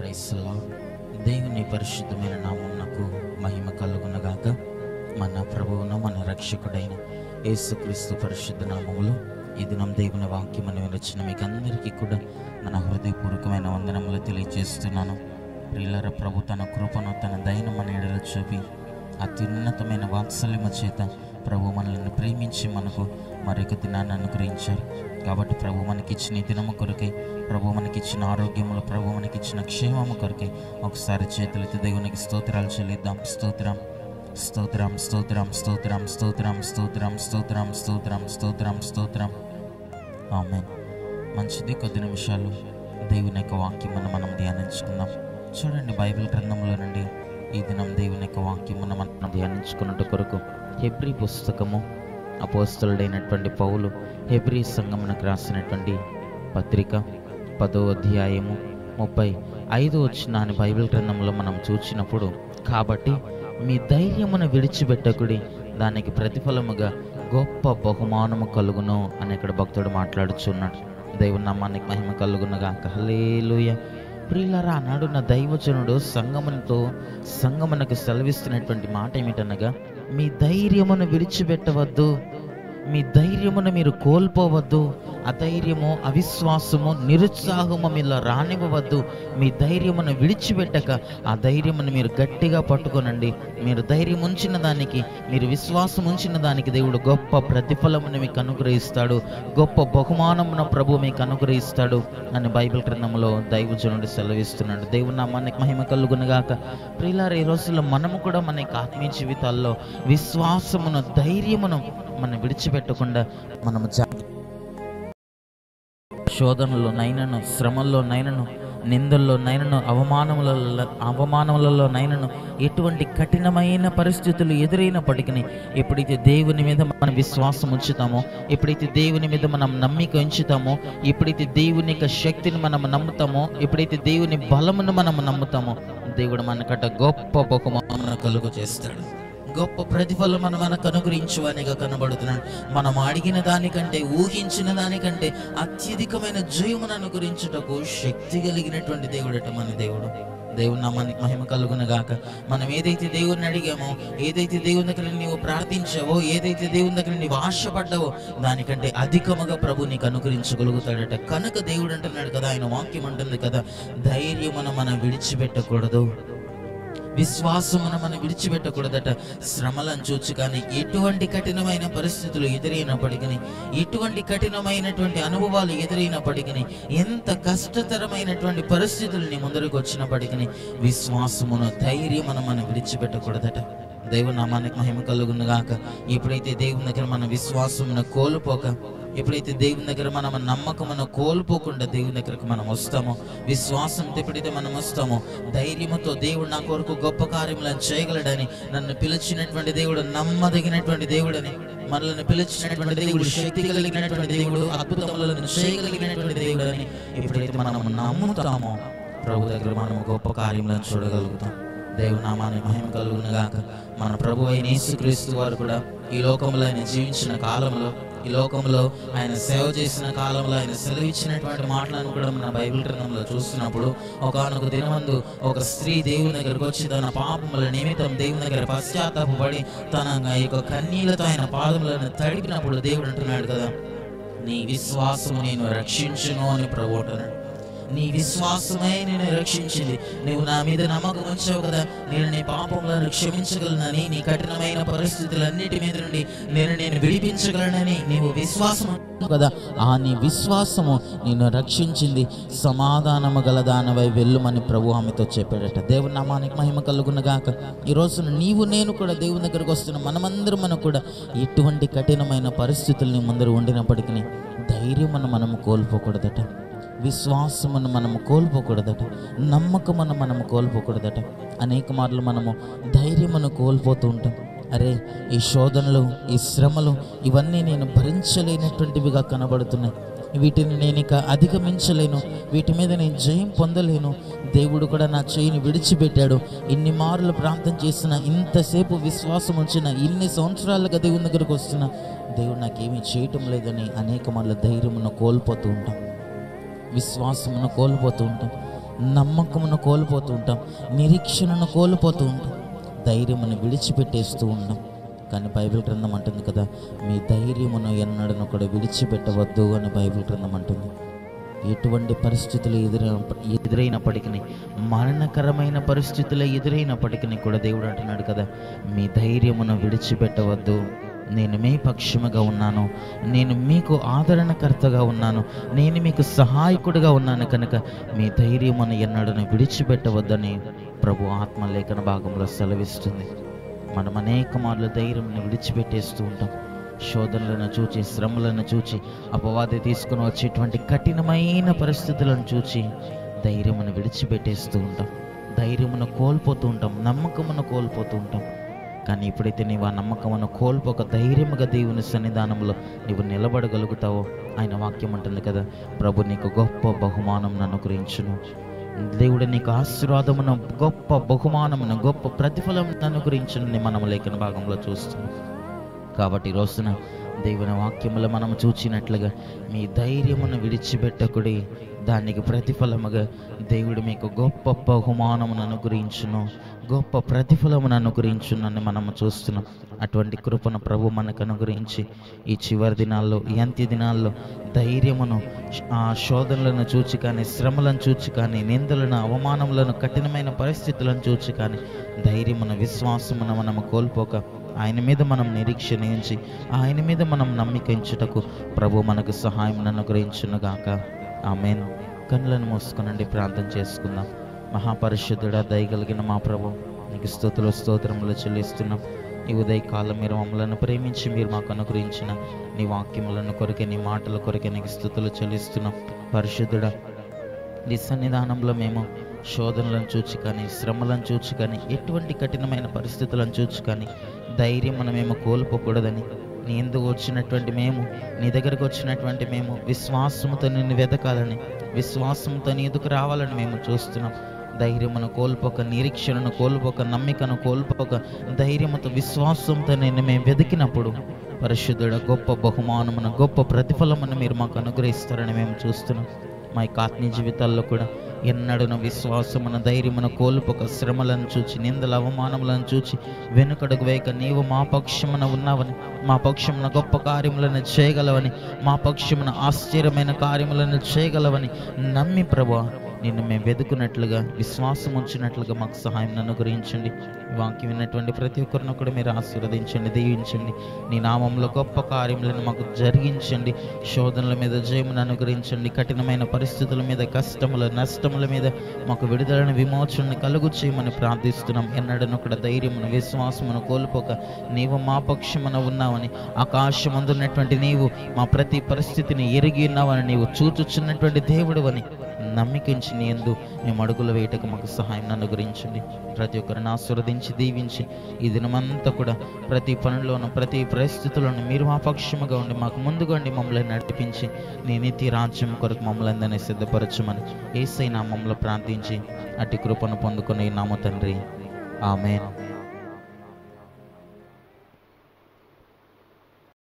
Price lord. దేవుని పరిశుద్ధమైన నామమునకు మహిమ కలుగునగాక. మన ప్రభువును మన రక్షకుడైన యేసుక్రీస్తు పరిశుద్ధ నామములో ఈ దినం దేవుని వాక్యమని వినొచ్చిన మీకు అందరికీ కూడా మన హృదయపూర్వకమైన వందనములు తెలియజేస్తున్నాను. ప్రియులారా, ప్రభు తన కృపను తన దయను మన ఎడల చూపి అత్యున్నతమైన వాత్సల్యము చేత ప్రభు మనల్ని ప్రేమించి మనకు మరొక దినాన్ని అనుగ్రహించారు. కాబట్టి ప్రభు మనకిచ్చిన ఈ దినము కొరకై, ప్రభు మనకిచ్చిన ఆరోగ్యములు, ప్రభు మనకిచ్చిన క్షేమము కొరకై ఒకసారి చేతులెత్తి దేవునికి స్తోత్రాలు చెల్లిద్దాం. స్తోత్రం స్తోత్రం స్తోత్రం స్తోత్రం స్తోత్రం స్తోత్రం స్తోత్రం స్తోత్రం స్తోత్రం స్తోత్రం. ఆమేన్. మంచిది. కొద్ది నిమిషాలు దేవుని యొక్క వాక్యం మనం ధ్యానించుకుందాం. చూడండి, బైబిల్ గ్రంథంలో నుండి ఈ దినం దేవుని యొక్క వాక్యం మనం ధ్యానించుకున్నట్టు కొరకు హెబ్రీ పుస్తకము, అపోస్తలుడైనటువంటి పౌలు హెబ్రీ సంఘమునకు రాసినటువంటి పత్రిక 10వ అధ్యాయము 35వ వచనాన్ని బైబిల్ గ్రంథంలో మనం చూసినప్పుడు, కాబట్టి మీ ధైర్యమును విడిచిపెట్టకుడి, దానికి ప్రతిఫలముగా గొప్ప బహుమానము కలుగును అని ఇక్కడ భక్తుడు మాట్లాడుచున్నాడు. దేవుని నామానికి మహిమ కలుగునగా. హల్లెలూయా. ప్రియులారా, ఆనాడు నా దైవజనుడు సంగమునకు సెలవిస్తున్నటువంటి మాట ఏమిటనగా, మీ ధైర్యమును విడిచిపెట్టవద్దు, మీ ధైర్యమును మీరు కోల్పోవద్దు, అధైర్యము, అవిశ్వాసము, నిరుత్సాహము మీలో రానివ్వవద్దు. మీ ధైర్యమును విడిచిపెట్టక ఆ ధైర్యమును మీరు గట్టిగా పట్టుకోనండి. మీరు ధైర్యం ఉంచిన దానికి, మీరు విశ్వాసం ఉంచిన దానికి దేవుడు గొప్ప ప్రతిఫలమును మీకు అనుగ్రహిస్తాడు, గొప్ప బహుమానమును ప్రభు మీకు అనుగ్రహిస్తాడు అని బైబిల్ గ్రంథంలో దైవజనుడు సెలవిస్తున్నాడు. దేవుని నామానికి మహిమ కలుగునుగాక. ప్రియులారా, ఈ రోజుల్లో మనము కూడా మన యొక్క ఆత్మీయ జీవితాల్లో విశ్వాసమును, ధైర్యమును మనం విడిచిపెట్టకుండా మనము శోధనలోనైనను, శ్రమల్లోనైనను, నిందల్లోనైనను, అవమానములలోనైనను, ఎటువంటి కఠినమైన పరిస్థితులు ఎదురైనప్పటికీ ఎప్పుడైతే దేవుని మీద మనం విశ్వాసం ఉంచుతామో, ఎప్పుడైతే దేవుని మీద మనం నమ్మిక ఉంచుతామో, ఎప్పుడైతే దేవుని యొక్క శక్తిని మనం నమ్ముతామో, ఎప్పుడైతే దేవుని బలమును మనం నమ్ముతామో, దేవుడు మనకట గొప్ప బహుమానం కలుగు చేస్తాడు. గొప్ప ప్రతిఫలం మనకు అనుగ్రహించువానిగా కనబడుతున్నాడు. మనం అడిగిన దానికంటే, ఊహించిన దానికంటే అత్యధికమైన జయమును అనుగ్రహించుటకు శక్తి కలిగినటువంటి దేవుడట మన దేవుడు. దేవుని నామానికి మహిమ కలుగునగాక. మనం ఏదైతే దేవుని అడిగామో, ఏదైతే దేవుని దగ్గర నీవు ప్రార్థించావో, ఏదైతే దేవుని దగ్గర నీవు ఆశపడ్డావో, దానికంటే అధికముగా ప్రభు నీకు అనుగ్రహించగలుగుతాడట. కనుక దేవుడు అంటున్నాడు కదా, ఆయన వాక్యం అంటుంది కదా, ధైర్యమును మనం విడిచిపెట్టకూడదు, విశ్వాసమును మనం విడిచిపెట్టకూడదట. శ్రమలను చూచి కానీ, ఎటువంటి కఠినమైన పరిస్థితులు ఎదురైనప్పటికీ, ఎటువంటి కఠినమైనటువంటి అనుభవాలు ఎదురైనప్పటికీ, ఎంత కష్టతరమైనటువంటి పరిస్థితులు నీ ముందరకు వచ్చినప్పటికీ విశ్వాసమును, ధైర్యమును మనం విడిచిపెట్టకూడదట. దేవుని నామానికి మహిమ కలుగునుగాక. ఎప్పుడైతే దేవుని దగ్గర మన విశ్వాసమును కోల్పోక, ఎప్పుడైతే దేవుని దగ్గర మనం నమ్మకమును కోల్పోకుండా దేవుని దగ్గరకు మనం వస్తామో, విశ్వాసంతో ఎప్పుడైతే మనం వస్తామో, ధైర్యముతో దేవుడు నా కొరకు గొప్ప కార్యములను చేయగలడని, నన్ను పిలిచినటువంటి దేవుడు నమ్మదగినటువంటి దేవుడని, మనల్ని పిలిచినటువంటి దేవుడు శక్తి కలిగినటువంటి దేవుడు, అద్భుతములను చేయగలిగినటువంటి దేవుడని ఎప్పుడైతే మనం నమ్ముతామో, ప్రభు దగ్గర మనం గొప్ప కార్యములను చూడగలుగుతాం. దేవుని నామానికి మహిమ కలుగునుగాక. మన ప్రభు అయిన యేసుక్రీస్తు వారు కూడా ఈ లోకంలో ఆయన జీవించిన కాలంలో, ఈ లోకంలో ఆయన సేవ చేసిన కాలంలో ఆయన సెలవిచ్చినటువంటి మాటలను కూడా మన బైబిల్ గ్రంథంలో చూస్తున్నప్పుడు, ఒకానొక దినమందు ఒక స్త్రీ దేవుని దగ్గరకు వచ్చి తన పాపముల నిమిత్తం దేవుని దగ్గర పశ్చాత్తాపపడి తన యొక్క కన్నీళ్లతో ఆయన పాదములను తడిపినప్పుడు దేవుడు అంటున్నాడు కదా, నీ విశ్వాసము నేను రక్షించును అని ప్రభు అంటున్నాడు. నీ విశ్వాసమే నేను రక్షించింది. నువ్వు నా మీద నమ్మకం ఉంచావు కదా, నేను నీ పాపములను క్షమించగలనని, నీ కఠినమైన పరిస్థితులన్నిటి మీద నుండి నేను విడిపించగలనని నీవు విశ్వాసం కదా, ఆ నీ విశ్వాసము నిన్ను రక్షించింది. సమాధానము గల దానవై వెళ్ళుమని ప్రభు ఆమెతో చెప్పాడట. దేవుని నామానికి మహిమ కలుగునగాక. ఈ రోజున నీవు నేను కూడా దేవుని దగ్గరకు వస్తున్న మనమందరం కూడా ఎటువంటి కఠినమైన పరిస్థితుల్ని ముందర ఉండినప్పటికీ ధైర్యమును మనము కోల్పోకూడదట, విశ్వాసమును మనము కోల్పోకూడదట, నమ్మకమును మనము కోల్పోకూడదట. అనేక మార్లు మనము ధైర్యమును కోల్పోతూ ఉంటాం. అరే, ఈ శోధనలు, ఈ శ్రమలు ఇవన్నీ నేను భరించలేనటువంటివిగా కనబడుతున్నాయి, వీటిని నేను ఇక అధిగమించలేను, వీటి మీద నేను జయం పొందలేను, దేవుడు కూడా నా చేయిని విడిచిపెట్టాడు, ఇన్ని మార్లు ప్రార్థన చేసిన, ఇంతసేపు విశ్వాసం ఉంచిన, ఇన్ని సంవత్సరాలుగా దేవుని దగ్గరకు వస్తున్నా, దేవుడు నాకేమీ చేయటం లేదని అనేక మార్లు ధైర్యమును కోల్పోతూ ఉంటాం, విశ్వాసమును కోల్పోతూ ఉంటాం. నమ్మకమును కోల్పోతూ ఉంటాం, నిరీక్షణను కోల్పోతూ ఉంటాం, ధైర్యమును విడిచిపెట్టేస్తూ ఉంటాం. కానీ బైబిల్ గ్రంథం అంటుంది కదా, మీ ధైర్యమును ఎన్నడను కూడా విడిచిపెట్టవద్దు అని బైబిల్ గ్రంథం అంటుంది. ఎటువంటి పరిస్థితులు ఎదురైనప్పటికీ, మరణకరమైన పరిస్థితులు ఎదురైనప్పటికీ కూడా దేవుడు అంటున్నాడు కదా, మీ ధైర్యమును విడిచిపెట్టవద్దు, నేను మీ పక్షముగా ఉన్నాను, నేను మీకు ఆదరణకర్తగా ఉన్నాను, నేను మీకు సహాయకుడిగా ఉన్నాను, కనుక మీ ధైర్యమును ఎన్నడను విడిచిపెట్టవద్దని ప్రభు ఆత్మలేఖన భాగంలో సెలవిస్తుంది. మనం అనేక మార్లు ధైర్యంను విడిచిపెట్టేస్తూ ఉంటాం. శోధనలను చూచి, శ్రమలను చూచి, అపవాది తీసుకుని వచ్చేటువంటి కఠినమైన పరిస్థితులను చూచి ధైర్యమును విడిచిపెట్టేస్తూ ఉంటాం, ధైర్యమును కోల్పోతూ ఉంటాం, నమ్మకమును కోల్పోతూ ఉంటాం. కానీ ఎప్పుడైతే నీవు ఆ నమ్మకమును కోల్పోక ధైర్యముగా దేవుని సన్నిధానంలో నీవు నిలబడగలుగుతావో, ఆయన వాక్యం ఉంటుంది కదా, ప్రభు నీకు గొప్ప బహుమానం అనుగ్రహించును, దేవుడు నీకు ఆశీర్వాదమును, గొప్ప బహుమానమును, గొప్ప ప్రతిఫలం అనుగ్రహించునని మనం లేఖన భాగంలో చూస్తున్నాం. కాబట్టి ఈ రోజున దేవుని వాక్యములో మనం చూచినట్లుగా మీ ధైర్యమును విడిచిపెట్టకుడి, దానికి ప్రతిఫలముగా దేవుడు మీకు గొప్ప బహుమానమును అనుగ్రహించును, గొప్ప ప్రతిఫలమును అనుగ్రహించునని మనము చూస్తున్నాం. అటువంటి కృపను ప్రభు మనకు అనుగ్రహించి ఈ చివరి దినాల్లో, ఈ అంత్య దినాల్లో ధైర్యమును, ఆ శోధనలను చూచి కానీ, శ్రమలను చూచి కానీ, నిందలను, అవమానములను, కఠినమైన పరిస్థితులను చూచి కానీ ధైర్యమును, విశ్వాసమును మనము కోల్పోక ఆయన మీద మనం నిరీక్షణ ఉంచి, ఆయన మీద మనం నమ్మికించుటకు ప్రభు మనకు సహాయం అనుగ్రహించునుగాక. ఆమేన్. కన్నులను మూసుకునండి, ప్రార్థన చేసుకుందాం. మహాపరిశుద్ధుడా, దయగలిగిన మా ప్రభు, నీకు స్తుతులు స్తోత్రములు చెల్లిస్తున్నాం. ఈ ఉదయకాలం మీరు మమ్మల్ని ప్రేమించి మీరు మాకు అనుగ్రహించిన నీ వాక్యములను కొరకే, నీ మాటల కొరకే నీకు స్తుతులు చెల్లిస్తున్నాం. పరిశుద్ధుడా, నీ సన్నిధానంలో మేము శోధనలను చూచి కానీ, శ్రమలను చూచి కానీ, ఎటువంటి కఠినమైన పరిస్థితులను చూచి కానీ ధైర్యం మేము కోల్పోకూడదని, నీ ఎందుకు వచ్చినటువంటి మేము, నీ దగ్గరకు వచ్చినటువంటి మేము విశ్వాసముతో నిన్ను వెతకాలని, విశ్వాసంతో నీ ఎదుకు రావాలని మేము చూస్తున్నాం. ధైర్యమును కోల్పోక, నిరీక్షణను కోల్పోక, నమ్మికను కోల్పోక, ధైర్యముతో, విశ్వాసంతో నిన్ను మేము వెతికినప్పుడు పరిశుద్ధుడ గొప్ప బహుమానమును, గొప్ప ప్రతిఫలమును మీరు మాకు అనుగ్రహిస్తారని మేము చూస్తున్నాం. మా యొక్క ఆత్మీయ జీవితాల్లో కూడా ఎన్నడను విశ్వాసమును, ధైర్యమును కోల్పోక, శ్రమలను చూచి, నిందల అవమానములను చూచి వెనుకడుగు వేయక, నీవు మా పక్షమున ఉన్నావని, మా పక్షమున గొప్ప కార్యములను చేయగలవని, మా పక్షమున ఆశ్చర్యమైన కార్యములను చేయగలవని నమ్మి ప్రభువా నిన్ను మేము వెతుకున్నట్లుగా, విశ్వాసం ఉంచినట్లుగా మాకు సహాయం అనుగ్రహించండి. వాక్యం విన్నటువంటి ప్రతి ఒక్కరిని కూడా మీరు ఆశీర్వదించండి, దీవించండి. నీ నామంలో గొప్ప కార్యములను మాకు జరిగించండి. శోధనల మీద జయమును అనుగ్రహించండి. కఠినమైన పరిస్థితుల మీద, కష్టముల, నష్టముల మీద మాకు విడుదలను, విమోచనను కలుగు చేయమని ప్రార్థిస్తున్నాం. ఎన్నడను కూడా ధైర్యమును, విశ్వాసమును కోల్పోక నీవు మా పక్షమున ఉన్నావని, ఆకాశమందున్నటువంటి నీవు మా ప్రతి పరిస్థితిని ఎరిగి ఉన్నావని, నీవు చూచుచున్నటువంటి దేవుడు అని నమ్మికించి నీ యందు మేము అడుగులు వేయటకు మాకు సహాయం అనుగ్రహించండి. ప్రతి ఒక్కరిని ఆశీర్వదించి, దీవించి ఈ దినమంతా కూడా ప్రతి పనుల్లోనూ, ప్రతి పరిస్థితుల్లోనూ మీరు మా పక్షముగా ఉండి, మాకు ముందుగా ఉండి మమ్మల్ని నడిపించి నీ నీతి రాజ్యం కొరకు మమ్మల్ని అందరినీ సిద్ధపరచమని యేసయ్య నామములో ప్రార్థించి అట్టి కృపను పొందుకుని నామ తండ్రి. ఆమేన్.